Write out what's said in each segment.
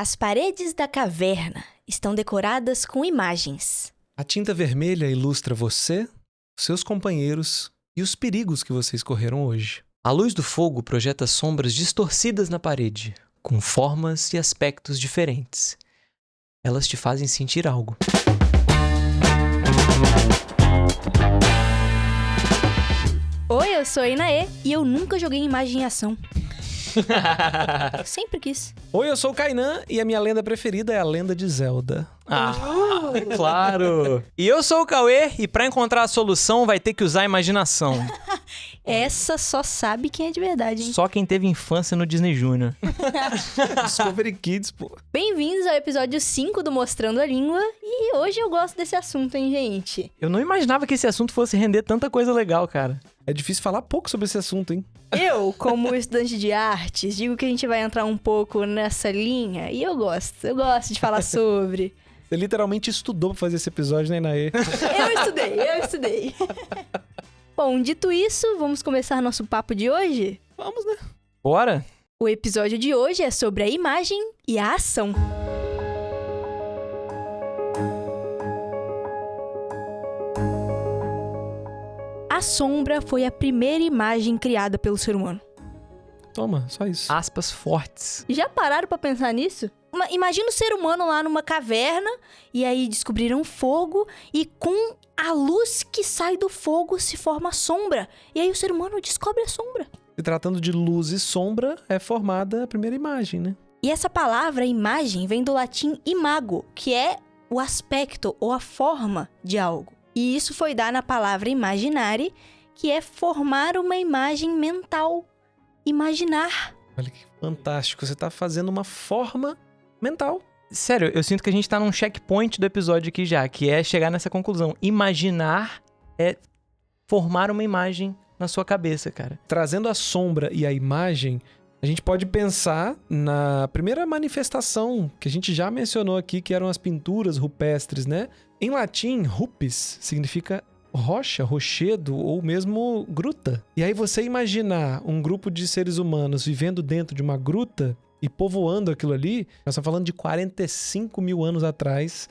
As paredes da caverna estão decoradas com imagens. A tinta vermelha ilustra você, seus companheiros e os perigos que vocês correram hoje. A luz do fogo projeta sombras distorcidas na parede, com formas e aspectos diferentes. Elas te fazem sentir algo. Oi, eu sou a Inaê e eu nunca joguei imagem em ação. Sempre quis. Oi, eu sou o Kainan e a minha lenda preferida é a lenda de Zelda. Claro! E eu sou o Cauê e pra encontrar a solução vai ter que usar a imaginação. Essa só sabe quem é de verdade, hein? Só quem teve infância no Disney Junior. Discovery Kids, pô. Bem-vindos ao episódio 5 do Mostrando a Língua. E hoje eu gosto desse assunto, hein, gente? Eu não imaginava que esse assunto fosse render tanta coisa legal, cara. É difícil falar pouco sobre esse assunto, hein? Eu, como estudante de artes, digo que a gente vai entrar um pouco nessa linha. E eu gosto de falar sobre. Você literalmente estudou pra fazer esse episódio, né, Inaê? Eu estudei. Bom, dito isso, vamos começar nosso papo de hoje? Vamos, né? Bora? O episódio de hoje é sobre a imagem e a ação. A sombra foi a primeira imagem criada pelo ser humano. Toma, só isso. Aspas fortes. Já pararam pra pensar nisso? Imagina o ser humano lá numa caverna, e aí descobriram fogo, e com a luz que sai do fogo se forma a sombra. E aí o ser humano descobre a sombra. Se tratando de luz e sombra, é formada a primeira imagem, né? E essa palavra, imagem, vem do latim imago, que é o aspecto ou a forma de algo. E isso foi dar na palavra imaginare, que é formar uma imagem mental. Imaginar. Olha que fantástico, você tá fazendo uma forma mental. Sério, eu sinto que a gente tá num checkpoint do episódio aqui já, que é chegar nessa conclusão. Imaginar é formar uma imagem na sua cabeça, cara. Trazendo a sombra e a imagem, a gente pode pensar na primeira manifestação que a gente já mencionou aqui, que eram as pinturas rupestres, né? Em latim, rupes significa rocha, rochedo ou mesmo gruta. E aí você imaginar um grupo de seres humanos vivendo dentro de uma gruta e povoando aquilo ali, nós estamos falando de 45 mil anos atrás,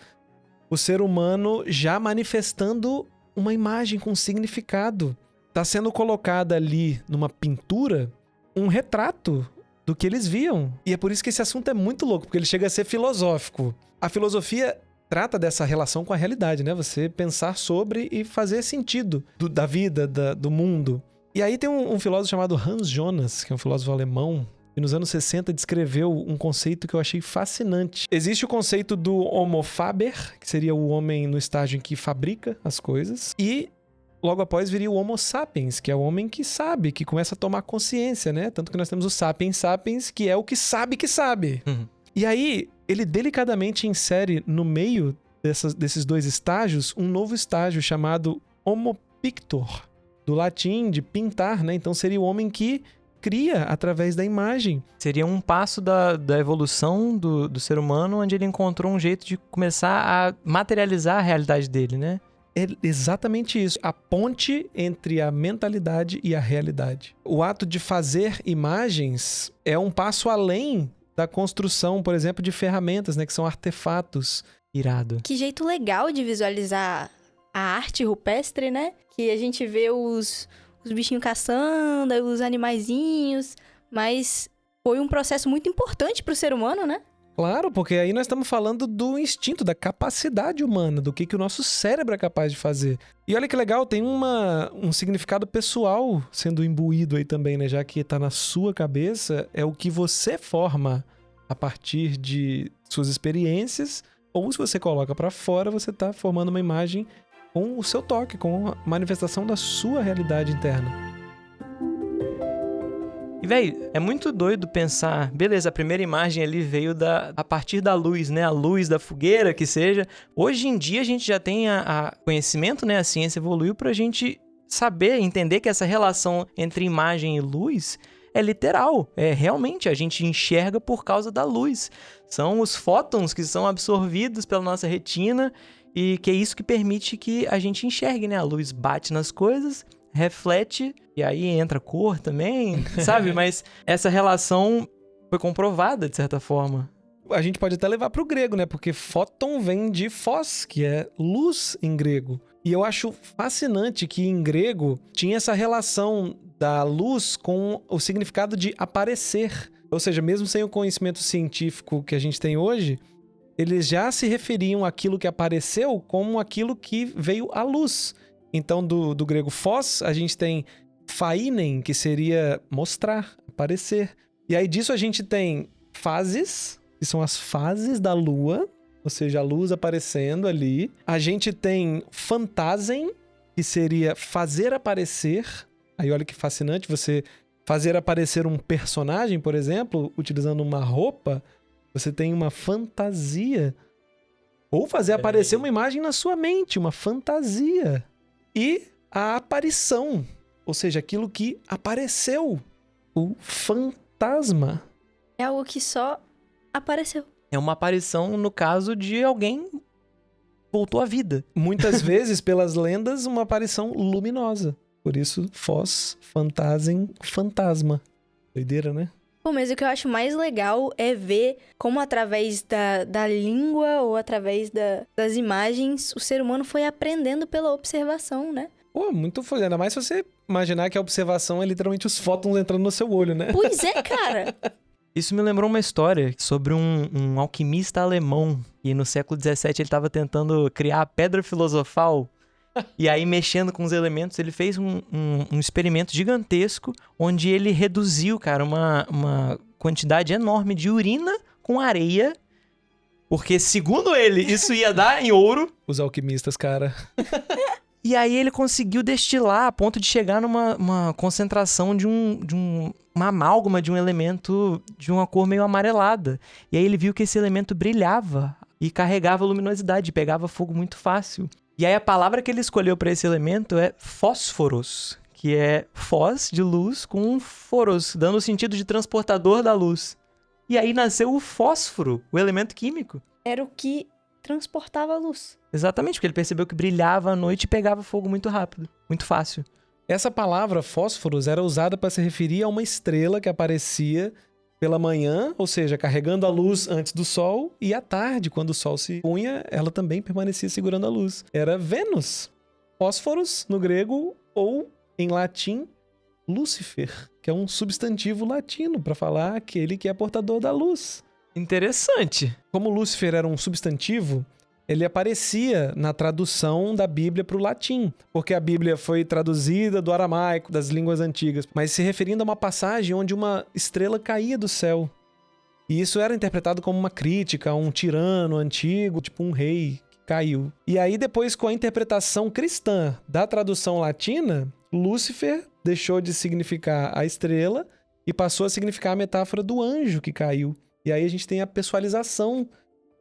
o ser humano já manifestando uma imagem com significado. Está sendo colocada ali numa pintura um retrato do que eles viam. E é por isso que esse assunto é muito louco, porque ele chega a ser filosófico. A filosofia trata dessa relação com a realidade, né? Você pensar sobre e fazer sentido da vida, do mundo. E aí tem um filósofo chamado Hans Jonas, que é um filósofo alemão, que nos anos 60 descreveu um conceito que eu achei fascinante. Existe o conceito do Homo faber, que seria o homem no estágio em que fabrica as coisas, e logo após viria o Homo sapiens, que é o homem que sabe, que começa a tomar consciência, né? Tanto que nós temos o sapiens sapiens, que é o que sabe que sabe. E aí, ele delicadamente insere no meio desses dois estágios um novo estágio chamado Homo pictor, do latim de pintar, né? Então seria o homem que cria através da imagem. Seria um passo da evolução do ser humano, onde ele encontrou um jeito de começar a materializar a realidade dele, né? É exatamente isso. A ponte entre a mentalidade e a realidade. O ato de fazer imagens é um passo além da construção, por exemplo, de ferramentas, né? Que são artefatos. Irado. Que jeito legal de visualizar a arte rupestre, né? Que a gente vê os bichinhos caçando, os animaizinhos, mas foi um processo muito importante para o ser humano, né? Claro, porque aí nós estamos falando do instinto, da capacidade humana, do que o nosso cérebro é capaz de fazer. E olha que legal, tem um significado pessoal sendo imbuído aí também, né? Já que está na sua cabeça, é o que você forma a partir de suas experiências, ou se você coloca para fora, você está formando uma imagem com o seu toque, com a manifestação da sua realidade interna. E, véi, é muito doido pensar, beleza, a primeira imagem ali veio a partir da luz, né? A luz da fogueira, que seja. Hoje em dia a gente já tem a conhecimento, né? A ciência evoluiu pra gente saber, entender que essa relação entre imagem e luz é literal. É realmente, a gente enxerga por causa da luz. São os fótons que são absorvidos pela nossa retina e que é isso que permite que a gente enxergue, né? A luz bate nas coisas, reflete, e aí entra cor também, sabe? Mas essa relação foi comprovada, de certa forma. a gente pode até levar para o grego, né? Porque fóton vem de phos, que é luz em grego. E eu acho fascinante que em grego tinha essa relação da luz com o significado de aparecer. Ou seja, mesmo sem o conhecimento científico que a gente tem hoje, eles já se referiam àquilo que apareceu como aquilo que veio à luz. Então, do grego phos, a gente tem phainen, que seria mostrar, aparecer. E aí disso a gente tem fases, que são as fases da lua, ou seja, a luz aparecendo ali. A gente tem phantasen, que seria fazer aparecer. Aí olha que fascinante, você fazer aparecer um personagem, por exemplo, utilizando uma roupa, você tem uma fantasia. Ou fazer aparecer uma imagem na sua mente, uma fantasia. E a aparição, ou seja, aquilo que apareceu, o fantasma. É algo que só apareceu. É uma aparição, no caso, de alguém voltou à vida. Muitas vezes, pelas lendas, uma aparição luminosa. Por isso, phos, phantasen, fantasma. Doideira, né? Pô, mas o que eu acho mais legal é ver como através da língua ou através das imagens o ser humano foi aprendendo pela observação, né? Pô, muito foda. Ainda mais se você imaginar que a observação é literalmente os fótons entrando no seu olho, né? Pois é, cara! Isso me lembrou uma história sobre um alquimista alemão que no século XVII ele estava tentando criar a pedra filosofal. E aí, mexendo com os elementos, ele fez um experimento gigantesco onde ele reduziu, cara, uma quantidade enorme de urina com areia. Porque, segundo ele, isso ia dar em ouro. Os alquimistas, cara. E aí ele conseguiu destilar a ponto de chegar numa concentração de uma amálgama de um elemento de uma cor meio amarelada. E aí ele viu que esse elemento brilhava e carregava luminosidade, pegava fogo muito fácil. E aí a palavra que ele escolheu para esse elemento é fósforos, que é fós de luz com foros, dando o sentido de transportador da luz. E aí nasceu o fósforo, o elemento químico. Era o que transportava a luz. Exatamente, porque ele percebeu que brilhava à noite e pegava fogo muito rápido, muito fácil. Essa palavra fósforos era usada para se referir a uma estrela que aparecia pela manhã, ou seja, carregando a luz antes do sol, e à tarde, quando o sol se punha, ela também permanecia segurando a luz. Era Vênus. Fósforos, no grego, ou, em latim, Lúcifer, que é um substantivo latino para falar aquele que é portador da luz. Interessante. Como Lúcifer era um substantivo, ele aparecia na tradução da Bíblia para o latim, porque a Bíblia foi traduzida do aramaico, das línguas antigas, mas se referindo a uma passagem onde uma estrela caía do céu. E isso era interpretado como uma crítica a um tirano antigo, tipo um rei que caiu. E aí depois, com a interpretação cristã da tradução latina, Lúcifer deixou de significar a estrela e passou a significar a metáfora do anjo que caiu. E aí a gente tem a pessoalização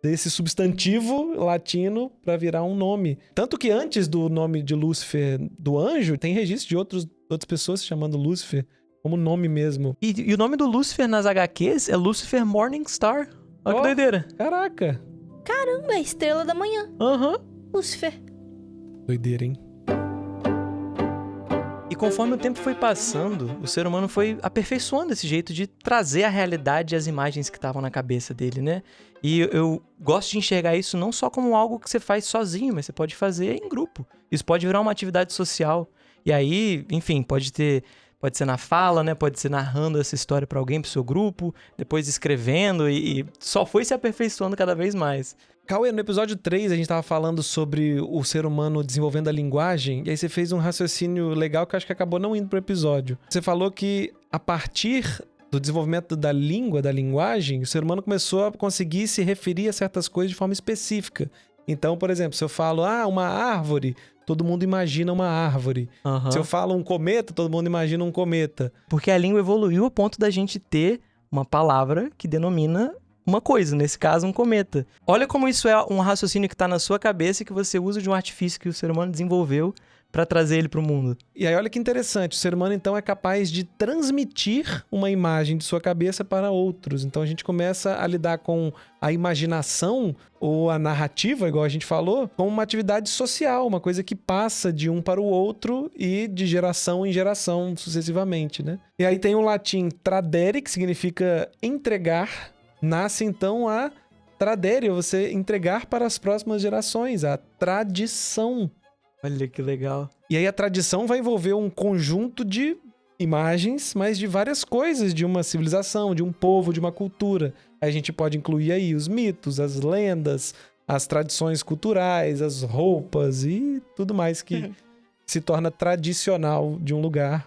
desse substantivo latino para virar um nome. Tanto que antes do nome de Lúcifer do anjo, tem registro de outras pessoas se chamando Lúcifer como nome mesmo. E o nome do Lúcifer nas HQs é Lucifer Morningstar. Olha que doideira. Caraca! Caramba, é estrela da manhã. Aham. Lúcifer. Doideira, hein? E conforme o tempo foi passando, o ser humano foi aperfeiçoando esse jeito de trazer a realidade e as imagens que estavam na cabeça dele, né? E eu gosto de enxergar isso não só como algo que você faz sozinho, mas você pode fazer em grupo. Isso pode virar uma atividade social. E aí, enfim, pode ser na fala, né? Pode ser narrando essa história para alguém, pro seu grupo, depois escrevendo e só foi se aperfeiçoando cada vez mais. Cauê, no episódio 3 a gente tava falando sobre o ser humano desenvolvendo a linguagem, e aí você fez um raciocínio legal que eu acho que acabou não indo pro episódio. Você falou que a partir do desenvolvimento da língua, da linguagem, o ser humano começou a conseguir se referir a certas coisas de forma específica. Então, por exemplo, se eu falo, uma árvore, todo mundo imagina uma árvore. Uhum. Se eu falo um cometa, todo mundo imagina um cometa. Porque a língua evoluiu a ponto da gente ter uma palavra que denomina uma coisa, nesse caso, um cometa. Olha como isso é um raciocínio que está na sua cabeça e que você usa de um artifício que o ser humano desenvolveu para trazer ele para o mundo. E aí olha que interessante, o ser humano então é capaz de transmitir uma imagem de sua cabeça para outros. Então a gente começa a lidar com a imaginação ou a narrativa, igual a gente falou, como uma atividade social, uma coisa que passa de um para o outro e de geração em geração sucessivamente, né? E aí tem o latim tradere, que significa entregar, nasce então a tradere, você entregar para as próximas gerações, a tradição. Olha que legal. E aí a tradição vai envolver um conjunto de imagens, mas de várias coisas, de uma civilização, de um povo, de uma cultura. Aí a gente pode incluir aí os mitos, as lendas, as tradições culturais, as roupas e tudo mais que se torna tradicional de um lugar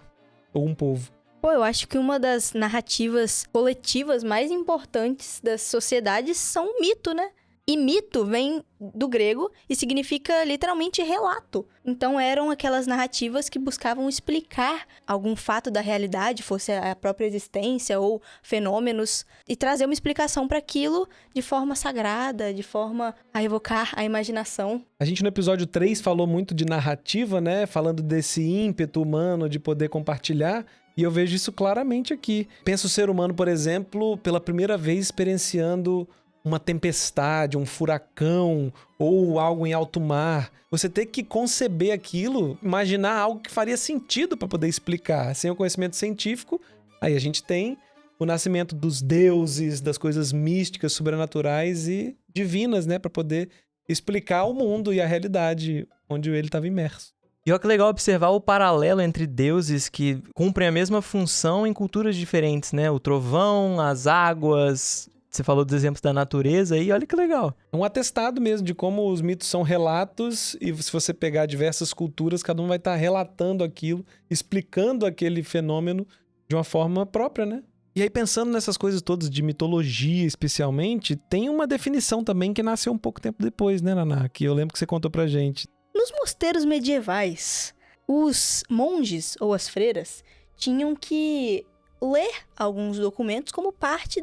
ou um povo. Pô, eu acho que uma das narrativas coletivas mais importantes das sociedades são o mito, né? E mito vem do grego e significa literalmente relato. Então eram aquelas narrativas que buscavam explicar algum fato da realidade, fosse a própria existência ou fenômenos, e trazer uma explicação para aquilo de forma sagrada, de forma a evocar a imaginação. A gente no episódio 3 falou muito de narrativa, né? Falando desse ímpeto humano de poder compartilhar. E eu vejo isso claramente aqui. Penso o ser humano, por exemplo, pela primeira vez experienciando uma tempestade, um furacão ou algo em alto mar. Você tem que conceber aquilo, imaginar algo que faria sentido para poder explicar. Sem o conhecimento científico, aí a gente tem o nascimento dos deuses, das coisas místicas, sobrenaturais e divinas, né? Para poder explicar o mundo e a realidade onde ele estava imerso. E olha que legal observar o paralelo entre deuses que cumprem a mesma função em culturas diferentes, né? O trovão, as águas. Você falou dos exemplos da natureza e olha que legal. É um atestado mesmo de como os mitos são relatos e se você pegar diversas culturas, cada um vai estar relatando aquilo, explicando aquele fenômeno de uma forma própria, né? E aí pensando nessas coisas todas de mitologia especialmente, tem uma definição também que nasceu um pouco tempo depois, né, Naná? Que eu lembro que você contou pra gente. Nos mosteiros medievais, os monges ou as freiras tinham que ler alguns documentos como parte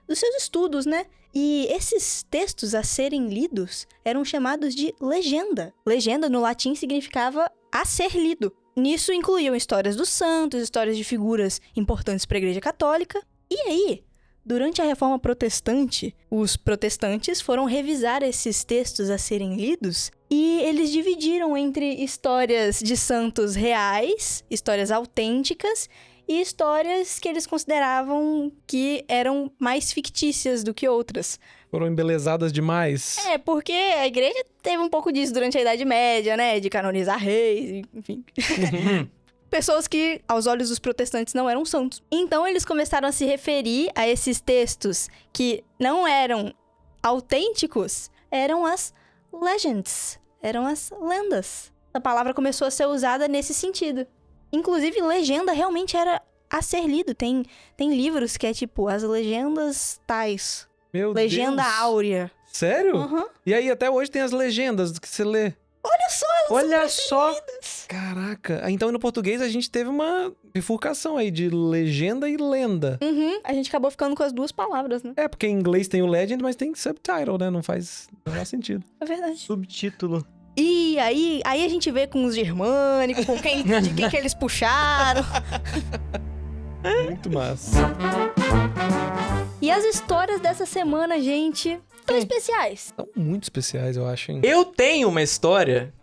dos seus estudos, né? E esses textos a serem lidos eram chamados de legenda. Legenda no latim significava a ser lido. Nisso incluíam histórias dos santos, histórias de figuras importantes para a Igreja Católica. E aí, durante a Reforma Protestante, os protestantes foram revisar esses textos a serem lidos e eles dividiram entre histórias de santos reais, histórias autênticas e histórias que eles consideravam que eram mais fictícias do que outras. Foram embelezadas demais. É, porque a igreja teve um pouco disso durante a Idade Média, né? De canonizar reis, enfim. Pessoas que, aos olhos dos protestantes, não eram santos. Então, eles começaram a se referir a esses textos que não eram autênticos, eram as legends, eram as lendas. A palavra começou a ser usada nesse sentido. Inclusive, legenda realmente era a ser lido. Tem livros que é tipo, as legendas tais. Meu Legenda Deus. Áurea. Sério? Uhum. E aí até hoje tem as legendas que você lê. Olha só, elas Olha só. Caraca. Então no português a gente teve uma bifurcação aí de legenda e lenda. Uhum. A gente acabou ficando com as duas palavras, né? É, porque em inglês tem o legend, mas tem subtitle, né? Não faz o menor sentido. É verdade. Subtítulo. E aí a gente vê com os germânicos, com de quem que eles puxaram. Muito massa. E as histórias dessa semana, gente, tão especiais. São muito especiais, eu acho, hein? Eu tenho uma história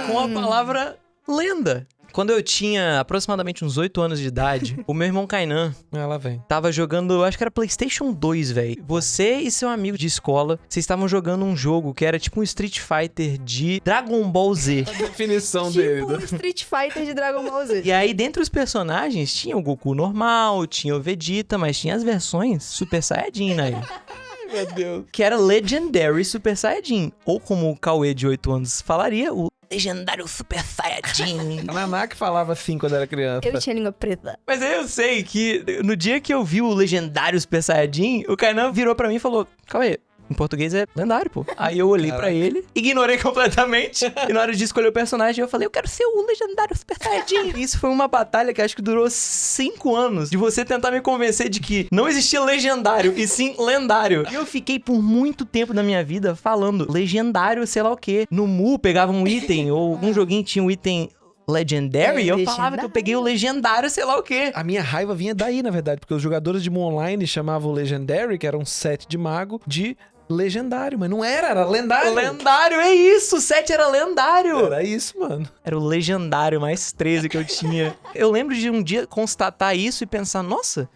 com a palavra lenda. Quando eu tinha aproximadamente uns 8 anos de idade, o meu irmão Kainan Ah, lá vem. tava jogando, acho que era PlayStation 2, velho. Você e seu amigo de escola, vocês estavam jogando um jogo que era tipo um Street Fighter de Dragon Ball Z. A definição Tipo um Street Fighter de Dragon Ball Z. E aí, dentre os personagens, tinha o Goku normal, tinha o Vegeta, mas tinha as versões Super Saiyajin aí. Meu Deus. Que era Legendary Super Saiyajin. Ou como o Cauê de 8 anos falaria, o Legendário Super Saiyajin. A Naná que falava assim quando era criança. Eu tinha língua preta. Mas aí eu sei que no dia que eu vi o Legendário Super Saiyajin, o Kainan virou pra mim e falou: Cauê, em português é lendário, pô. Aí eu olhei pra ele, ignorei completamente. E na hora de escolher o personagem, eu falei: eu quero ser o Legendário Super Saiyajin. Isso foi uma batalha que acho que durou 5 anos. De você tentar me convencer de que não existia legendário, e sim lendário. E eu fiquei por muito tempo da minha vida falando legendário, sei lá o quê. No Mu, pegava um item, ou algum joguinho tinha um item Legendary, eu falava que eu peguei o legendário, sei lá o quê. A minha raiva vinha daí, na verdade, porque os jogadores de Mu Online chamavam o Legendary, que era um set de mago, de legendário, mas não era lendário. Lendário, é isso, o set era lendário. Era isso, mano. Era o legendário mais 13 que eu tinha. Eu lembro de um dia constatar isso e pensar, nossa,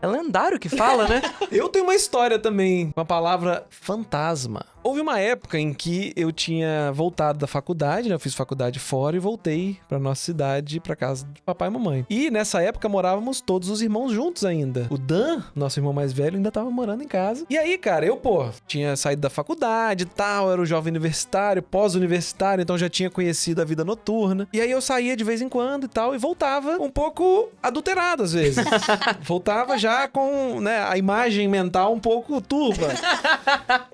É lendário que fala, né? Eu tenho uma história também com a palavra fantasma. Houve uma época em que eu tinha voltado da faculdade, né? Eu fiz faculdade fora e voltei pra nossa cidade, pra casa de papai e mamãe. E nessa época morávamos todos os irmãos juntos ainda. O Dan, nosso irmão mais velho, ainda tava morando em casa. E aí, cara, eu, tinha saído da faculdade e tal, era o jovem universitário, pós-universitário, então já tinha conhecido a vida noturna. E aí eu saía de vez em quando e tal, e voltava um pouco adulterado às vezes. Voltava já com, né, a imagem mental um pouco turva.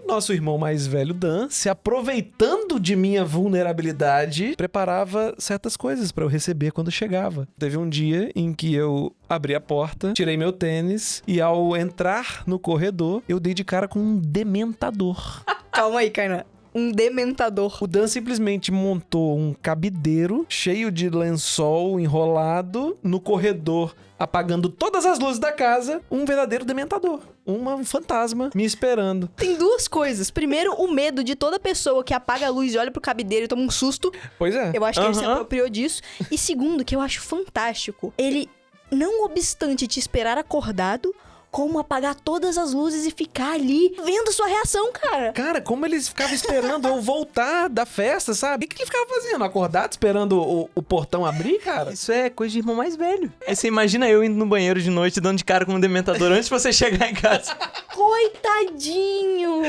Nosso irmão mais velho, Dan, se aproveitando de minha vulnerabilidade, preparava certas coisas pra eu receber quando chegava. Teve um dia em que eu abri a porta, tirei meu tênis e ao entrar no corredor, eu dei de cara com um dementador. Calma aí, Kainan. Um dementador. O Dan simplesmente montou um cabideiro cheio de lençol enrolado no corredor, apagando todas as luzes da casa, um verdadeiro dementador. Um fantasma me esperando. Tem duas coisas. Primeiro, o medo de toda pessoa que apaga a luz e olha pro cabideiro e toma um susto. Pois é. Eu acho que ele se apropriou disso. E segundo, que eu acho fantástico, ele, não obstante te esperar acordado, como apagar todas as luzes e ficar ali vendo sua reação, cara. Cara, como eles ficavam esperando eu voltar da festa, sabe? O que ele ficava fazendo? Acordado esperando o portão abrir, cara? Isso é coisa de irmão mais velho. Aí você imagina eu indo no banheiro de noite dando de cara com um dementador antes de você chegar em casa. Coitadinho!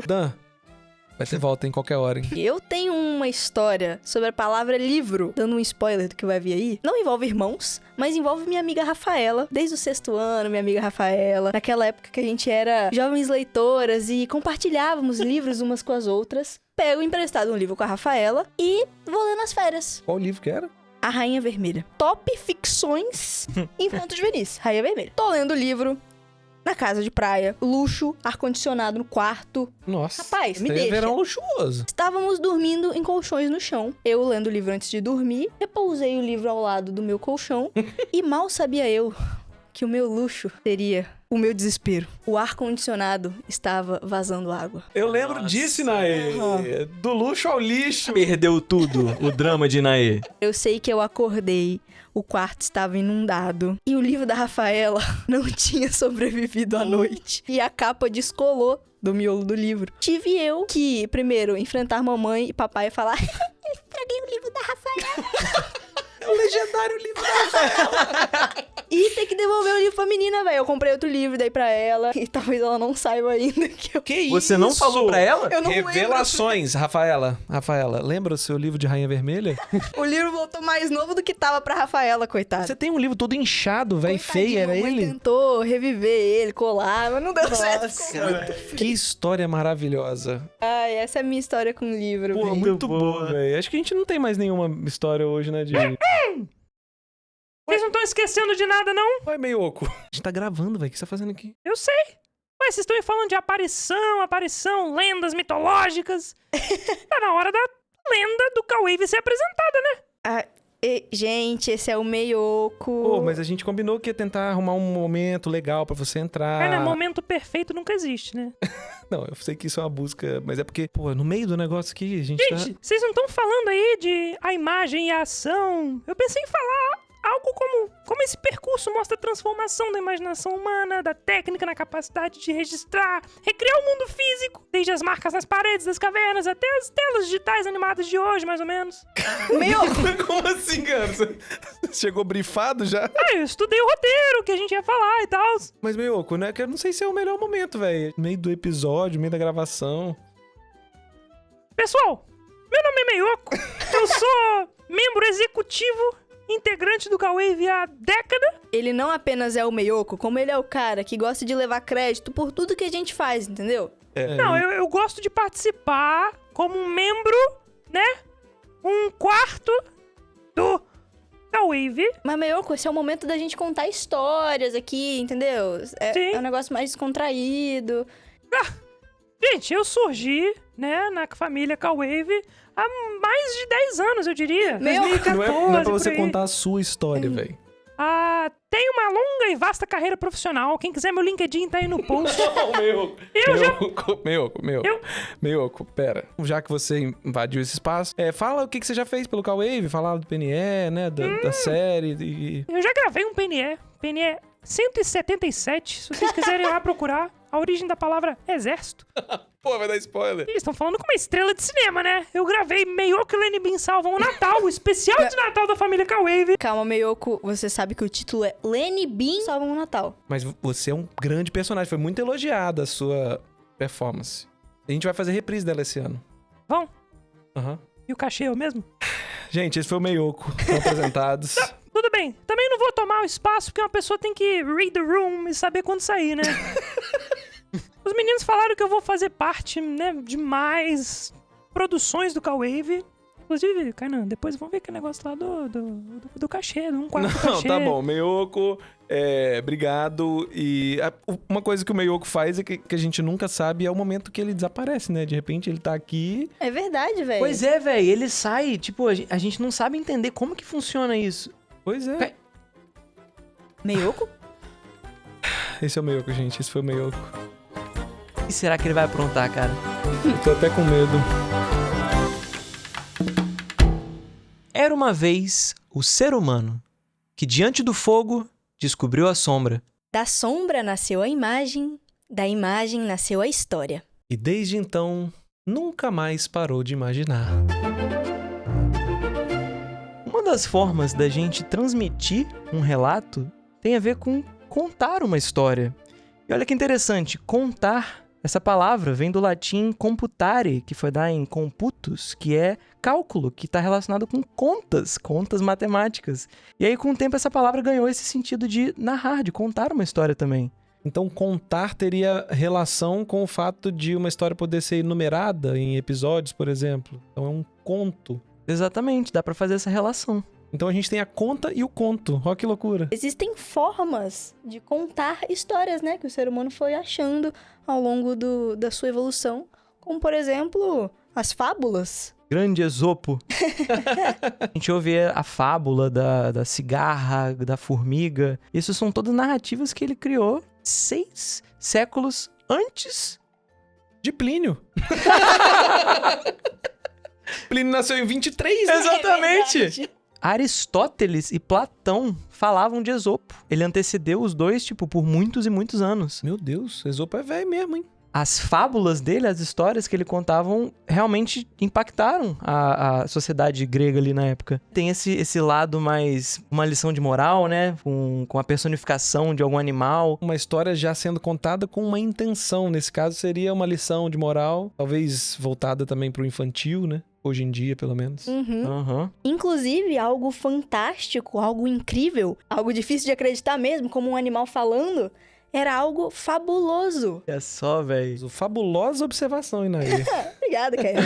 Dan, vai ter volta em qualquer hora, hein? Eu tenho uma história sobre a palavra livro, dando um spoiler do que vai vir aí. Não envolve irmãos, mas envolve minha amiga Rafaela. Desde o 6º ano, minha amiga Rafaela. Naquela época que a gente era jovens leitoras e compartilhávamos livros umas com as outras. Pego emprestado um livro com a Rafaela e vou ler nas férias. Qual livro que era? A Rainha Vermelha. Top ficções infantos juvenis. Rainha Vermelha. Tô lendo o livro na casa de praia, luxo, ar-condicionado no quarto. Nossa. Rapaz, me isso aí deixa. É verão luxuoso. Estávamos dormindo em colchões no chão. Eu lendo o livro antes de dormir, repousei o livro ao lado do meu colchão e mal sabia eu que o meu luxo seria o meu desespero. O ar-condicionado estava vazando água. Eu lembro disso, Naê. Do luxo ao lixo. Perdeu tudo, o drama de Naê. Eu sei que eu acordei, o quarto estava inundado e o livro da Rafaela não tinha sobrevivido à noite. E a capa descolou do miolo do livro. Tive eu que, primeiro, enfrentar mamãe e papai e falar: eu estraguei o livro da Rafaela. É o legendário livro da Rafaela. E ter que devolver o livro pra menina, velho. Eu comprei outro livro, daí pra ela. E talvez ela não saiba ainda que eu... Que isso? Você não falou pra ela? Eu não Revelações, Rafaela. Rafaela, lembra o seu livro de Rainha Vermelha? lembro. O livro voltou mais novo do que tava pra Rafaela, coitada. Você tem um livro todo inchado, velho, feio, era Mamãe ele? tentou reviver ele, colar, mas não deu certo. Que história maravilhosa. Ai, essa é a minha história com o livro, Pô, velho. muito boa, velho. Acho que a gente não tem mais nenhuma história hoje, né, de... Vocês não estão esquecendo de nada, não? Vai, meio oco. A gente tá gravando, velho. O que você tá fazendo aqui? Eu sei. Ué, vocês estão aí falando de aparição, lendas mitológicas. Tá na hora da lenda do K-Wave ser apresentada, né? Ah, gente, esse é o Meioco. Pô, mas a gente combinou que ia tentar arrumar um momento legal pra você entrar. Cara, momento perfeito nunca existe, né? Não, eu sei que isso é uma busca, mas é porque, pô, no meio do negócio aqui, a gente Gente, vocês não estão falando aí de a imagem e a ação. Eu pensei em falar algo como esse percurso mostra a transformação da imaginação humana, da técnica na capacidade de registrar, recriar o mundo físico, desde as marcas nas paredes das cavernas até as telas digitais animadas de hoje, mais ou menos. tá... Como assim, cara? Você chegou brifado já? Ah, eu estudei o roteiro que a gente ia falar e tal. Mas, meio oco, né? Que eu não sei se é o melhor momento, velho. Meio do episódio, meio da gravação. Pessoal, meu nome é Meioco, eu sou membro executivo, integrante do K-Wave há década. Ele não apenas é o Meioco, como ele é o cara que gosta de levar crédito por tudo que a gente faz, entendeu? Não, eu gosto de participar como um membro, né? Um quarto do K-Wave. Mas, Meioco, esse é o momento da gente contar histórias aqui, entendeu? Sim. É um negócio mais descontraído. Gente, eu surgi, né, na família K-Wave há mais de 10 anos, eu diria. Meu, 2014, Não é pra você por aí. contar a sua história, velho. Tenho uma longa e vasta carreira profissional. Quem quiser, meu LinkedIn tá aí no post. Meio oco, pera. Já que você invadiu esse espaço, fala o que você já fez pelo K-Wave, falar do PNE, né, da série e... Eu já gravei um PNE. PNE 177, se vocês quiserem ir lá procurar a origem da palavra exército. Pô, vai dar spoiler. Eles estão falando com uma estrela de cinema, né? Eu gravei Meioco e Lenny Bean salvam o Natal, o especial de Natal da família K-Wave. Calma, Meiyoko, você sabe que o título é Lenny Bean Salvam o Natal. Mas você é um grande personagem. Foi muito elogiada a sua performance. A gente vai fazer reprise dela esse ano. Vão. Aham. E o cachê é o mesmo? Gente, esse foi o Meiyoko. Estão apresentados. Tudo bem. Também não vou tomar o espaço, porque uma pessoa tem que read the room e saber quando sair, né? Os meninos falaram que eu vou fazer parte, né, de mais produções do K-Wave. Inclusive, Kainan, depois vamos ver aquele negócio lá do cachê, de um quarto do Não, cachê. tá bom. Meiyoko, obrigado. E uma coisa que o Meiyoko faz é que a gente nunca sabe é o momento que ele desaparece, né? De repente ele tá aqui. É verdade, velho. Pois é, velho. Ele sai, tipo, a gente não sabe entender como que funciona isso. Pois é. Cai- Meiyoko? Esse é o Meiyoko, gente. Esse foi o Meiyoko. O que será que ele vai aprontar, cara? Eu tô até com medo. Era uma vez o ser humano que, diante do fogo, descobriu a sombra. Da sombra nasceu a imagem, da imagem nasceu a história. E desde então, nunca mais parou de imaginar. Uma das formas da gente transmitir um relato tem a ver com contar uma história. E olha que interessante, contar, essa palavra vem do latim computare, que foi dar em computus, que é cálculo, que está relacionado com contas matemáticas. E aí, com o tempo, essa palavra ganhou esse sentido de narrar, de contar uma história também. Então, contar teria relação com o fato de uma história poder ser enumerada em episódios, por exemplo. Então, é um conto. Exatamente, dá pra fazer essa relação. Então, a gente tem a conta e o conto. Olha que loucura. Existem formas de contar histórias, né? Que o ser humano foi achando ao longo da sua evolução. Como, por exemplo, as fábulas. Grande Esopo. A gente ouve a fábula da cigarra, da formiga. Isso são todas narrativas que ele criou 6 séculos antes. De Plínio. Plínio nasceu em 23, né? Exatamente. É verdade. Aristóteles e Platão falavam de Esopo. Ele antecedeu os dois, tipo, por muitos e muitos anos. Meu Deus, Esopo é velho mesmo, hein? As fábulas dele, as histórias que ele contavam, realmente impactaram a sociedade grega ali na época. Tem esse lado mais, uma lição de moral, né? Com a personificação de algum animal. Uma história já sendo contada com uma intenção. Nesse caso, seria uma lição de moral, talvez voltada também pro infantil, né? Hoje em dia, pelo menos. Uhum. Aham. Inclusive, algo fantástico, algo incrível, algo difícil de acreditar mesmo, como um animal falando, era algo fabuloso. É só, velho. Fabulosa observação, Inaí. Obrigada, Caio.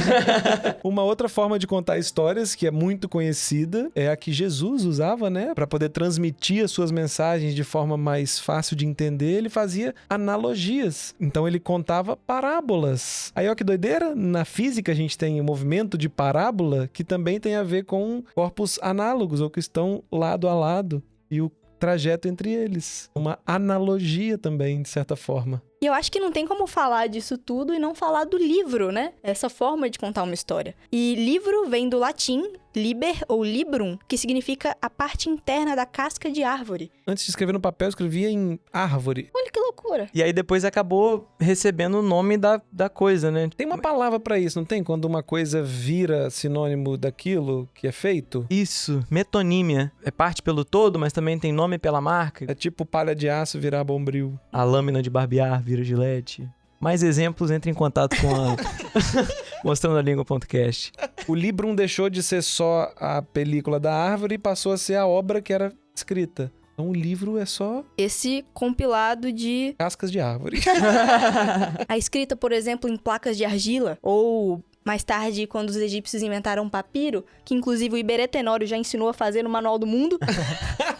Uma outra forma de contar histórias, que é muito conhecida, é a que Jesus usava, né? Para poder transmitir as suas mensagens de forma mais fácil de entender, ele fazia analogias. Então ele contava parábolas. Aí, ó que doideira, na física a gente tem o movimento de parábola, que também tem a ver com corpos análogos, ou que estão lado a lado. E o trajeto entre eles. Uma analogia também, de certa forma. E eu acho que não tem como falar disso tudo e não falar do livro, né? Essa forma de contar uma história. E livro vem do latim liber ou librum, que significa a parte interna da casca de árvore. Antes de escrever no papel, eu escrevia em árvore. Olha que loucura. E aí depois acabou recebendo o nome da coisa, né? Tem uma palavra pra isso, não tem? Quando uma coisa vira sinônimo daquilo que é feito? Isso, metonímia. É parte pelo todo, mas também tem nome pela marca. É tipo palha de aço virar bombril. A lâmina de barbear vira gilete. Mais exemplos, entre em contato com a mostrandalingua.cast. O Librum deixou de ser só a película da árvore e passou a ser a obra que era escrita. Então o livro é só Esse compilado de cascas de árvore. a escrita, por exemplo, em placas de argila, ou mais tarde, quando os egípcios inventaram o papiro, que inclusive o Iberê Tenório já ensinou a fazer no Manual do Mundo.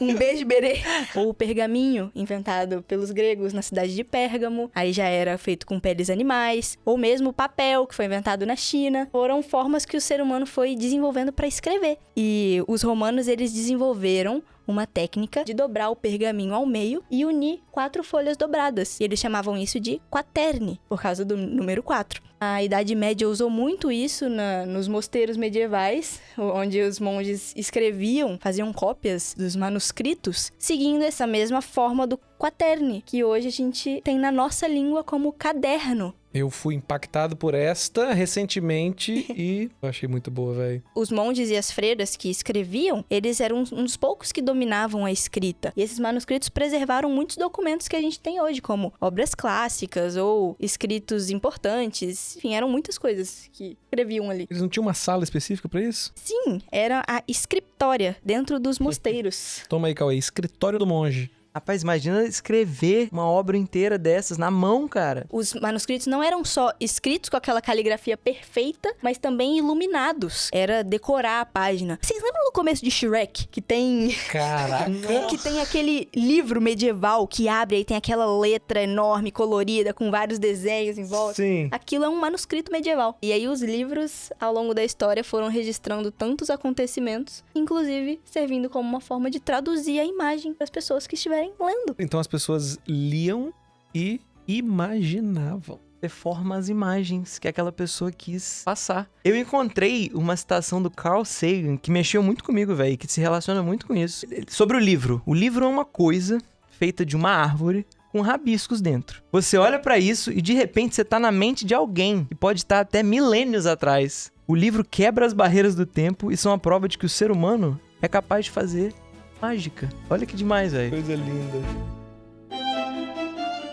Um beijo, Iberê. Ou o pergaminho, inventado pelos gregos na cidade de Pérgamo. Aí já era feito com peles animais. Ou mesmo o papel, que foi inventado na China. Foram formas que o ser humano foi desenvolvendo para escrever. E os romanos, eles desenvolveram uma técnica de dobrar o pergaminho ao meio e unir 4 folhas dobradas. E eles chamavam isso de quaterne, por causa do número 4. A Idade Média usou muito isso nos mosteiros medievais, onde os monges escreviam, faziam cópias dos manuscritos, seguindo essa mesma forma do quaterni, que hoje a gente tem na nossa língua como caderno. Eu fui impactado por esta recentemente e eu achei muito boa, velho. Os monges e as freiras que escreviam, eles eram um dos poucos que dominavam a escrita. E esses manuscritos preservaram muitos documentos que a gente tem hoje, como obras clássicas ou escritos importantes. Enfim, eram muitas coisas que escreviam ali. Eles não tinham uma sala específica pra isso? Sim, era a escritória dentro dos mosteiros. Toma aí, Cauê, escritório do monge. Rapaz, imagina escrever uma obra inteira dessas na mão, cara. Os manuscritos não eram só escritos com aquela caligrafia perfeita, mas também iluminados. Era decorar a página. Vocês lembram do começo de Shrek? Que tem... Caraca! que tem aquele livro medieval que abre e tem aquela letra enorme, colorida, com vários desenhos em volta. Sim. Aquilo é um manuscrito medieval. E aí os livros, ao longo da história, foram registrando tantos acontecimentos, inclusive servindo como uma forma de traduzir a imagem para as pessoas que estiverem lendo. Então as pessoas liam e imaginavam. Você forma as imagens que aquela pessoa quis passar. Eu encontrei uma citação do Carl Sagan que mexeu muito comigo, velho, que se relaciona muito com isso. Sobre o livro. O livro é uma coisa feita de uma árvore com rabiscos dentro. Você olha pra isso e de repente você tá na mente de alguém que pode estar até milênios atrás. O livro quebra as barreiras do tempo e são a prova de que o ser humano é capaz de fazer mágica. Olha que demais, velho. Coisa linda.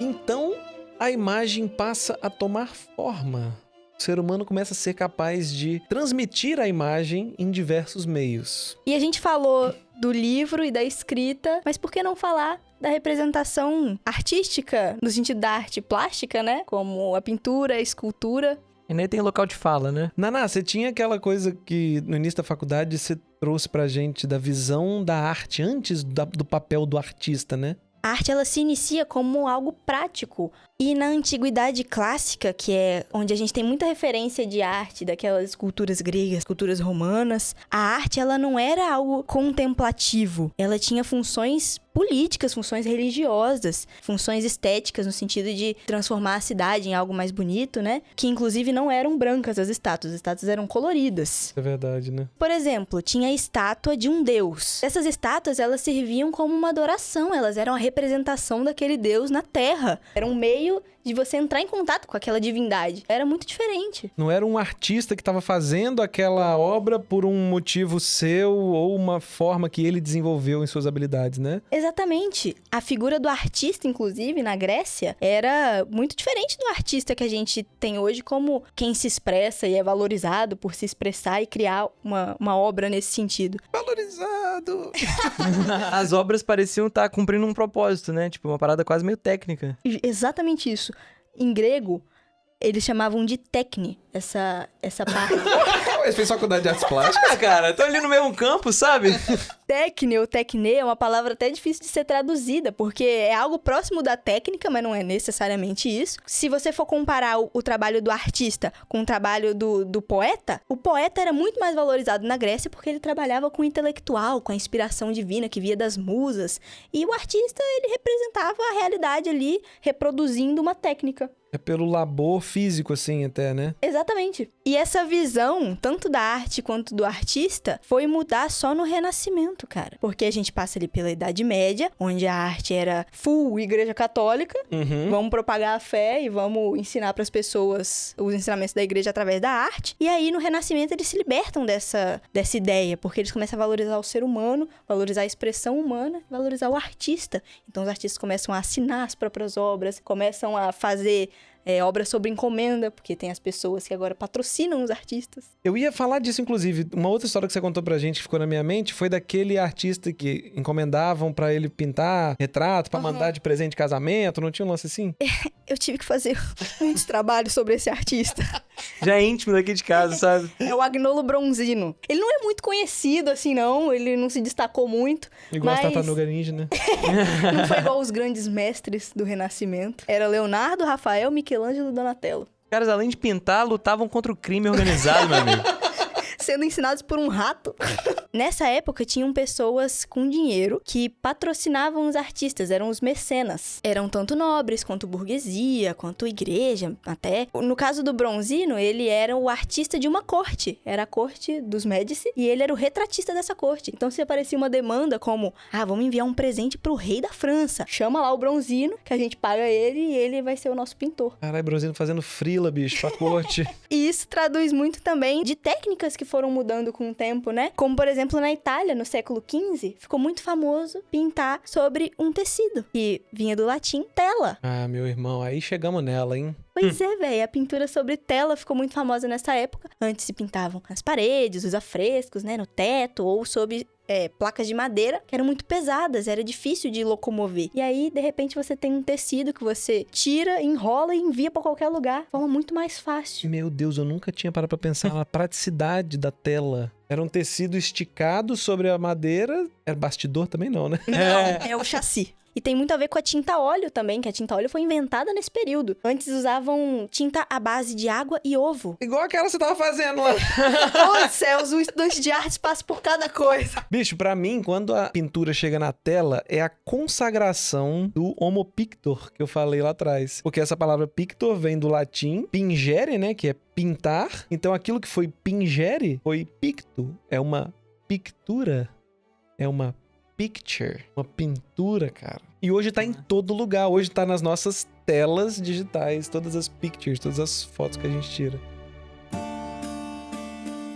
Então, a imagem passa a tomar forma. O ser humano começa a ser capaz de transmitir a imagem em diversos meios. E a gente falou do livro e da escrita, mas por que não falar da representação artística, no sentido da arte plástica, né? Como a pintura, a escultura. E nem tem local de fala, né? Naná, você tinha aquela coisa que no início da faculdade você trouxe pra gente da visão da arte antes do papel do artista, né? A arte, ela se inicia como algo prático. E na antiguidade clássica, que é onde a gente tem muita referência de arte, daquelas esculturas gregas, esculturas romanas, a arte, ela não era algo contemplativo. Ela tinha funções políticas, funções religiosas, funções estéticas, no sentido de transformar a cidade em algo mais bonito, né? Que, inclusive, não eram brancas as estátuas eram coloridas. É verdade, né? Por exemplo, tinha a estátua de um deus. Essas estátuas, elas serviam como uma adoração, elas eram a representação daquele deus na Terra. Era um meio de você entrar em contato com aquela divindade. Era muito diferente. Não era um artista que estava fazendo aquela obra por um motivo seu ou uma forma que ele desenvolveu em suas habilidades, né? Exatamente. A figura do artista, inclusive, na Grécia, era muito diferente do artista que a gente tem hoje como quem se expressa e é valorizado por se expressar e criar uma obra nesse sentido. Valorizado! As obras pareciam estar cumprindo um propósito, né? Tipo, uma parada quase meio técnica. Exatamente isso. Em grego, eles chamavam de técne, essa parte. Você fez faculdade de artes plásticas? Ah, cara, tô ali no mesmo campo, sabe? Técne ou tecne é uma palavra até difícil de ser traduzida, porque é algo próximo da técnica, mas não é necessariamente isso. Se você for comparar o trabalho do artista com o trabalho do poeta, o poeta era muito mais valorizado na Grécia porque ele trabalhava com o intelectual, com a inspiração divina que via das musas. E o artista, ele representava a realidade ali, reproduzindo uma técnica. É pelo labor físico, assim, até, né? Exatamente. E essa visão, tanto da arte quanto do artista, foi mudar só no Renascimento, cara. Porque a gente passa ali pela Idade Média, onde a arte era full igreja católica. Vamos propagar a fé e vamos ensinar pras pessoas os ensinamentos da igreja através da arte. E aí, no Renascimento, eles se libertam dessa ideia, porque eles começam a valorizar o ser humano, valorizar a expressão humana, valorizar o artista. Então, os artistas começam a assinar as próprias obras, começam a fazer obras sobre encomenda, porque tem as pessoas que agora patrocinam os artistas. Eu ia falar disso, inclusive. Uma outra história que você contou pra gente que ficou na minha mente foi daquele artista que encomendavam pra ele pintar retrato, pra mandar de presente de casamento. Não tinha um lance assim? Eu tive que fazer muitos trabalhos sobre esse artista. Já é íntimo daqui de casa, sabe? É o Agnolo Bronzino. Ele não é muito conhecido, assim, não. Ele não se destacou muito. Igual mas a Tartaruga Ninja, né? não foi igual os grandes mestres do Renascimento. Era Leonardo, Rafael, Michelangelo e Donatello. Os caras, além de pintar, lutavam contra o crime organizado, meu amigo. sendo ensinados por um rato. Nessa época, tinham pessoas com dinheiro que patrocinavam os artistas, eram os mecenas. Eram tanto nobres, quanto burguesia, quanto igreja, até. No caso do Bronzino, ele era o artista de uma corte. Era a corte dos Médici e ele era o retratista dessa corte. Então, se aparecia uma demanda como, vamos enviar um presente pro rei da França. Chama lá o Bronzino, que a gente paga ele e ele vai ser o nosso pintor. Caralho, Bronzino fazendo frila, bicho, pra corte. E isso traduz muito também de técnicas que foram mudando com o tempo, né? Como, por exemplo, na Itália, no século XV, ficou muito famoso pintar sobre um tecido, que vinha do latim tela. Meu irmão, aí chegamos nela, hein? Pois é, velho, a pintura sobre tela ficou muito famosa nessa época. Antes se pintavam nas paredes, os afrescos, né, no teto, ou sobre placas de madeira, que eram muito pesadas, era difícil de locomover. E aí, de repente, você tem um tecido que você tira, enrola e envia pra qualquer lugar, de forma muito mais fácil. Meu Deus, eu nunca tinha parado pra pensar na praticidade da tela. Era um tecido esticado sobre a madeira. Era bastidor também não, né? Não, é o chassi. E tem muito a ver com a tinta óleo também, que a tinta óleo foi inventada nesse período. Antes usavam tinta à base de água e ovo. Igual aquela que você tava fazendo lá. Ô céus, um estudante de artes passa por cada coisa. Bicho, pra mim, quando a pintura chega na tela, é a consagração do homo pictor, que eu falei lá atrás. Porque essa palavra pictor vem do latim pingere, né, que é pintar. Então aquilo que foi pingere foi picto. É uma pictura. É uma picture, uma pintura, cara. E hoje tá em todo lugar. Hoje tá nas nossas telas digitais, todas as pictures, todas as fotos que a gente tira.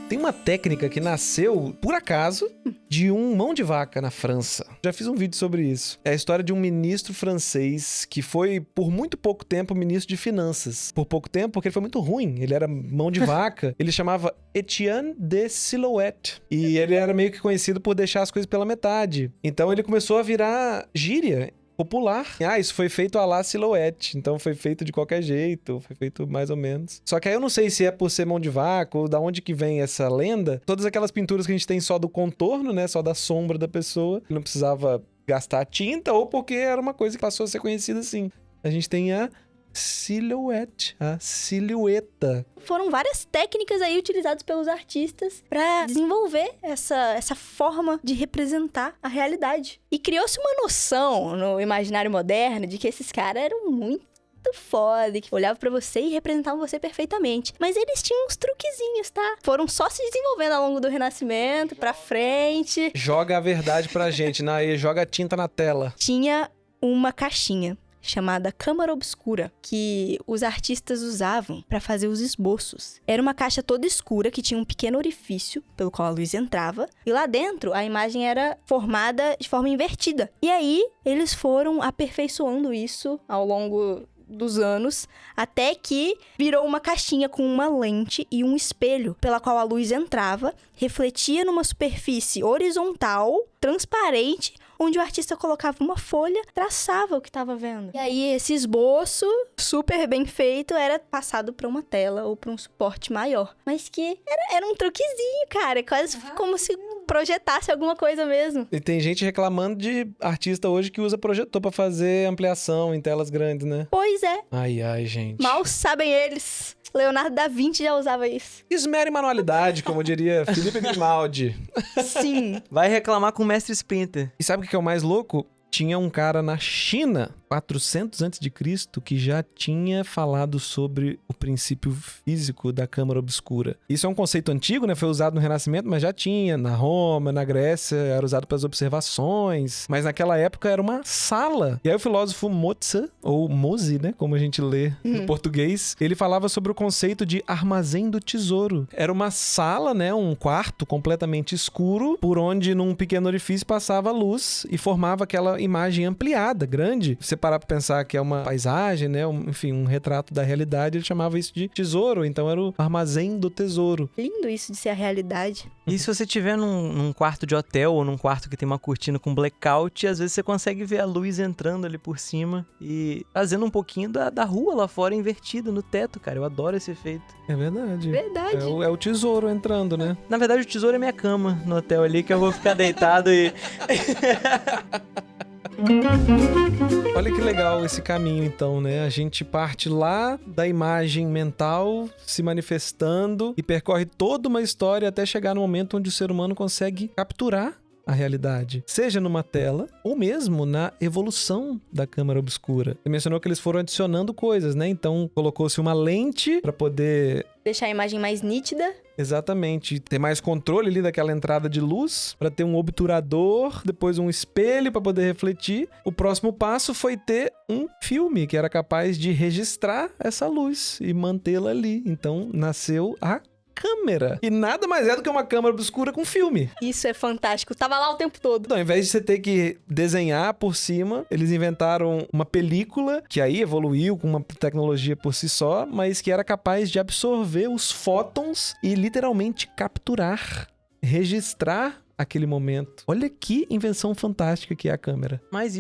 Tem uma técnica que nasceu, por acaso, de um mão de vaca na França. Já fiz um vídeo sobre isso. É a história de um ministro francês que foi, por muito pouco tempo, ministro de finanças. Por pouco tempo, porque ele foi muito ruim. Ele era mão de vaca. Ele chamava Etienne de Silhouette. E ele era meio que conhecido por deixar as coisas pela metade. Então ele começou a virar gíria popular. Isso foi feito à la Silhouette. Então foi feito de qualquer jeito, foi feito mais ou menos. Só que aí eu não sei se é por ser mão de vaca ou da onde que vem essa lenda. Todas aquelas pinturas que a gente tem só do contorno, né? Só da sombra da pessoa. Não precisava gastar tinta ou porque era uma coisa que passou a ser conhecida assim. A gente tem a silhouette, a silhueta. Foram várias técnicas aí utilizadas pelos artistas pra desenvolver essa forma de representar a realidade. E criou-se uma noção no imaginário moderno de que esses caras eram muito foda, que olhavam pra você e representavam você perfeitamente. Mas eles tinham uns truquezinhos, tá? Foram só se desenvolvendo ao longo do Renascimento, pra frente. Joga a verdade pra gente, né? Joga a tinta na tela. Tinha uma caixinha chamada Câmara Obscura, que os artistas usavam para fazer os esboços. Era uma caixa toda escura que tinha um pequeno orifício pelo qual a luz entrava, e lá dentro a imagem era formada de forma invertida. E aí eles foram aperfeiçoando isso ao longo dos anos, até que virou uma caixinha com uma lente e um espelho, pela qual a luz entrava, refletia numa superfície horizontal, transparente, onde o artista colocava uma folha, traçava o que estava vendo. E aí esse esboço, super bem feito, era passado para uma tela ou para um suporte maior. Mas que era um truquezinho, cara, quase como se projetasse alguma coisa mesmo. E tem gente reclamando de artista hoje que usa projetor pra fazer ampliação em telas grandes, né? Pois é. Ai, gente. Mal sabem eles. Leonardo da Vinci já usava isso. Esmero e manualidade, como diria Felipe Grimaldi. Sim. Vai reclamar com o mestre Splinter. E sabe o que é o mais louco? Tinha um cara na China, 400 a.C., que já tinha falado sobre o princípio físico da câmara obscura. Isso é um conceito antigo, né? Foi usado no Renascimento, mas já tinha. Na Roma, na Grécia, era usado para as observações. Mas naquela época era uma sala. E aí o filósofo Mozi, ou Mozi, né? Como a gente lê no português, ele falava sobre o conceito de armazém do tesouro. Era uma sala, né? Um quarto completamente escuro, por onde num pequeno orifício passava a luz e formava aquela imagem ampliada, grande. Se você parar pra pensar que é uma paisagem, né? Enfim, um retrato da realidade, ele chamava isso de tesouro. Então era o armazém do tesouro. Lindo isso de ser a realidade. E se você tiver num quarto de hotel ou num quarto que tem uma cortina com blackout, às vezes você consegue ver a luz entrando ali por cima e fazendo um pouquinho da rua lá fora invertida no teto, cara. Eu adoro esse efeito. É verdade. Verdade. É o tesouro entrando, né? Na verdade, o tesouro é minha cama no hotel ali, que eu vou ficar deitado e... Olha que legal esse caminho, então, né? A gente parte lá da imagem mental se manifestando e percorre toda uma história até chegar no momento onde o ser humano consegue capturar a realidade, seja numa tela ou mesmo na evolução da câmera obscura. Você mencionou que eles foram adicionando coisas, né? Então, colocou-se uma lente para poder Deixar a imagem mais nítida. exatamente ter mais controle ali daquela entrada de luz, para ter um obturador, depois um espelho para poder refletir. O próximo passo foi ter um filme que era capaz de registrar essa luz e mantê-la ali. Então, nasceu a câmera. E nada mais é do que uma câmera obscura com filme. Isso é fantástico. Tava lá o tempo todo. Então, ao invés de você ter que desenhar por cima, eles inventaram uma película que aí evoluiu com uma tecnologia por si só, mas que era capaz de absorver os fótons e literalmente capturar, registrar aquele momento. Olha que invenção fantástica que é a câmera. Mas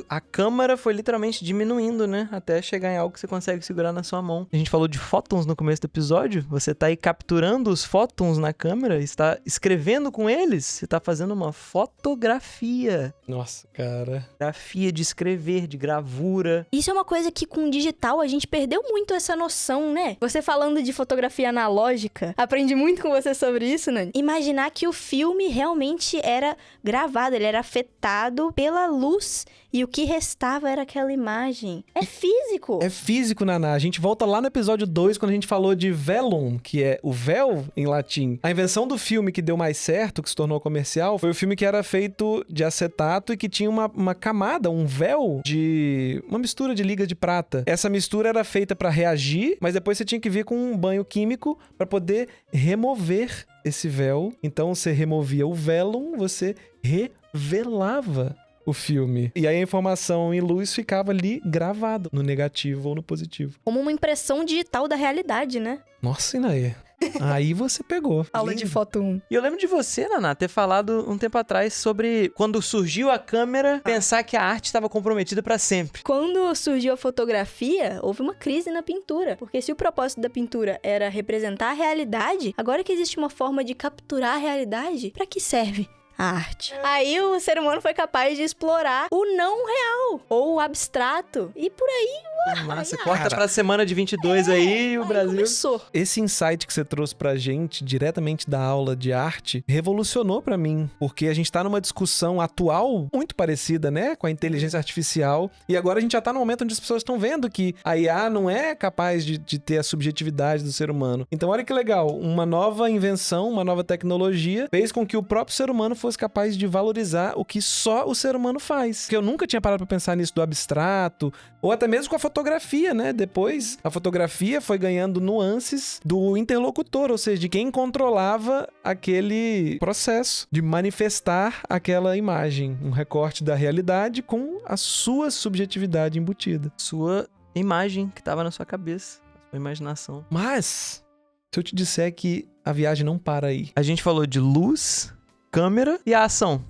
a câmera foi literalmente diminuindo, né? Até chegar em algo que você consegue segurar na sua mão. A gente falou de fótons no começo do episódio. Você tá aí capturando os fótons na câmera, está escrevendo com eles, você tá fazendo uma fotografia. Nossa, cara. Fotografia de escrever, de gravura. Isso é uma coisa que com o digital a gente perdeu muito essa noção, né? Você falando de fotografia analógica, aprendi muito com você sobre isso, Nani. Imaginar que o filme realmente era gravado, ele era afetado pela luz e o que restava era aquela imagem. É físico. É físico, Naná. A gente volta lá no episódio 2, quando a gente falou de velum, que é o véu em latim. A invenção do filme que deu mais certo, que se tornou comercial, foi o filme que era feito de acetato e que tinha uma camada, um véu de uma mistura de liga de prata. Essa mistura era feita para reagir, mas depois você tinha que vir com um banho químico para poder remover esse véu. Então você removia o velum, você revelava o filme. E aí a informação em luz ficava ali gravado, no negativo ou no positivo. Como uma impressão digital da realidade, né? Nossa, Inaê. Aí você pegou. Aula Lindo. de foto 1. E eu lembro de você, Naná, ter falado um tempo atrás sobre quando surgiu a câmera, pensar que a arte estava comprometida para sempre. Quando surgiu a fotografia, houve uma crise na pintura. Porque se o propósito da pintura era representar a realidade, agora que existe uma forma de capturar a realidade, pra que serve a arte? Aí o ser humano foi capaz de explorar o não real, ou o abstrato, e por aí Massa, corta pra semana de 22 aí, o Brasil... começou. Esse insight que você trouxe pra gente, diretamente da aula de arte, revolucionou pra mim. Porque a gente tá numa discussão atual muito parecida, né? Com a inteligência artificial. E agora a gente já tá no momento onde as pessoas estão vendo que a IA não é capaz de ter a subjetividade do ser humano. Então olha que legal. Uma nova invenção, uma nova tecnologia fez com que o próprio ser humano fosse capaz de valorizar o que só o ser humano faz. Porque eu nunca tinha parado pra pensar nisso do abstrato, ou até mesmo com a fotografia, né? Depois, a fotografia foi ganhando nuances do interlocutor, ou seja, de quem controlava aquele processo de manifestar aquela imagem, um recorte da realidade com a sua subjetividade embutida. Sua imagem que tava na sua cabeça, sua imaginação. Mas, se eu te disser que a viagem não para aí. A gente falou de luz, câmera e a ação.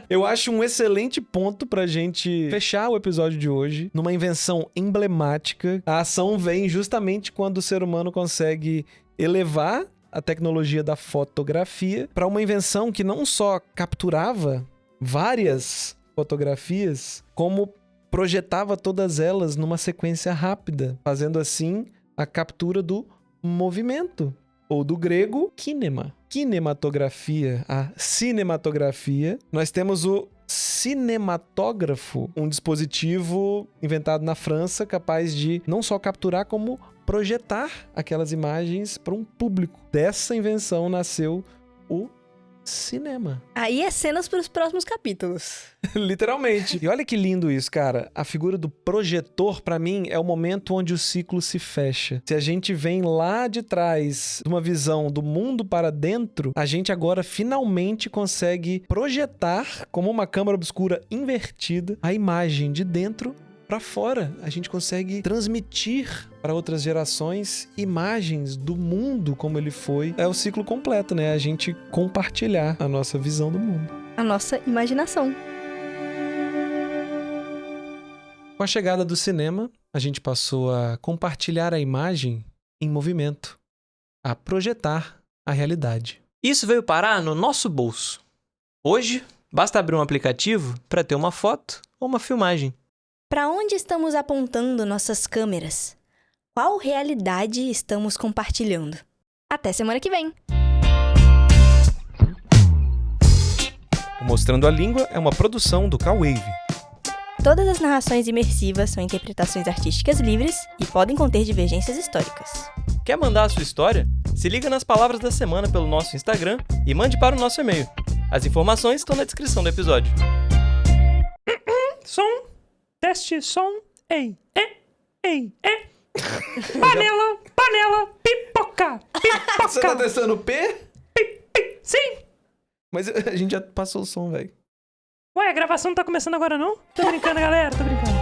Eu acho um excelente ponto pra gente fechar o episódio de hoje numa invenção emblemática. A ação vem justamente quando o ser humano consegue elevar a tecnologia da fotografia para uma invenção que não só capturava várias fotografias, como projetava todas elas numa sequência rápida, fazendo assim a captura do movimento, ou do grego, kinema. Kinematografia, a cinematografia. Nós temos o cinematógrafo, um dispositivo inventado na França capaz de não só capturar, como projetar aquelas imagens para um público. Dessa invenção nasceu o cinema. Aí é cenas para os próximos capítulos. Literalmente. E olha que lindo isso, cara. A figura do projetor, pra mim, é o momento onde o ciclo se fecha. Se a gente vem lá de trás de uma visão do mundo para dentro, a gente agora finalmente consegue projetar, como uma câmera obscura invertida, a imagem de dentro para fora. A gente consegue transmitir para outras gerações imagens do mundo como ele foi. É o ciclo completo, né? A gente compartilhar a nossa visão do mundo. A nossa imaginação. Com a chegada do cinema, a gente passou a compartilhar a imagem em movimento, a projetar a realidade. Isso veio parar no nosso bolso. Hoje, Basta abrir um aplicativo para ter uma foto ou uma filmagem. Para onde estamos apontando nossas câmeras? Qual realidade estamos compartilhando? Até semana que vem! O Mostrando a Língua é uma produção do K-Wave. Todas as narrações imersivas são interpretações artísticas livres e podem conter divergências históricas. Quer mandar a sua história? Se liga nas palavras da semana pelo nosso Instagram e mande para o nosso e-mail. As informações estão na descrição do episódio. Som. Teste, som. Ei. Panela. Pipoca. Você tá testando o P? Sim. Mas a gente já passou o som, velho. Ué, a gravação não tá começando agora, não? Tô brincando, galera. Tô brincando.